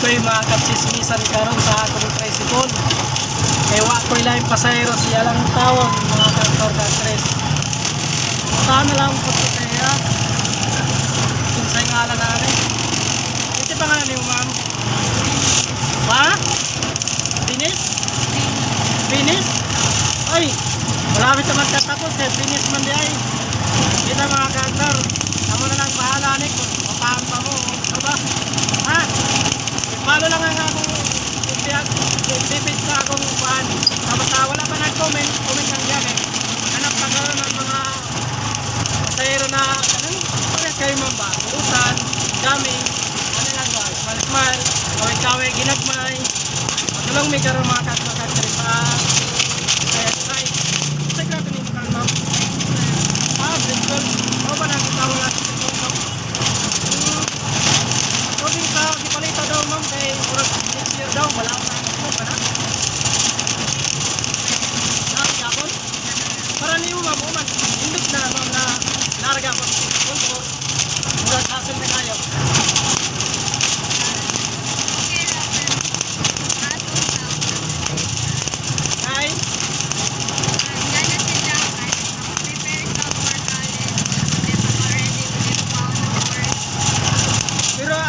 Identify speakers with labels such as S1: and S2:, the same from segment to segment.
S1: ko'y mga katsismisan karon sa akong tricycle. Kaya wa ko'y lang pasayro siya lang tawag mga kakor-kakres. Saan na lang po ito kaya? Kinsay ngalan namin. Ito pa nga niyo ma'am? Ha? Finish? Finish? Ay! Malapit naman katapos eh. Finish man di ay. Kita mga kakor. Amo na lang bahala ni kung papahan pa mo. Ito ba? Ha? Follow lang ang akong ipipit sa akong pahan. Tapos wala pa nag-comment. Comment lang yan eh. Hanap pa karoon ng mga pasayero na kaya kayo mamba. Utan, dami. Ano lang ba? Smile-smile. Kaway-kaway, ginagmay. Matulong may karoon mga kakor-kakres pa. Kaya try. Try ka ito nito ma'am. Bridgewell. Ako ba nakita wala sa Bridgewell? Tubig sa Dipalita daw ma'am kay Urag next year daw. Wala akong nakakita ba na? Nakakapon? Para niyo ma'am, uman. Indot na ma'am na narga ko. Urag hasil na kayo.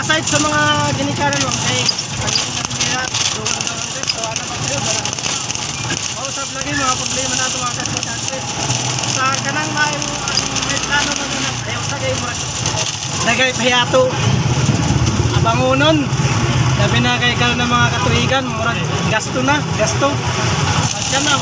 S1: Aside sa mga ginikaran mo, ay pag-ingat, doon na lang rin, tawa na kayo, mausap lagi mga problema na ito mga kakres. Sa kanang may plano mo na ayaw sa kayo mo, nagay pahiyato, abangunon, sabi na kay karoon ng mga katuigan, murag gasto na, gasto. At yan na,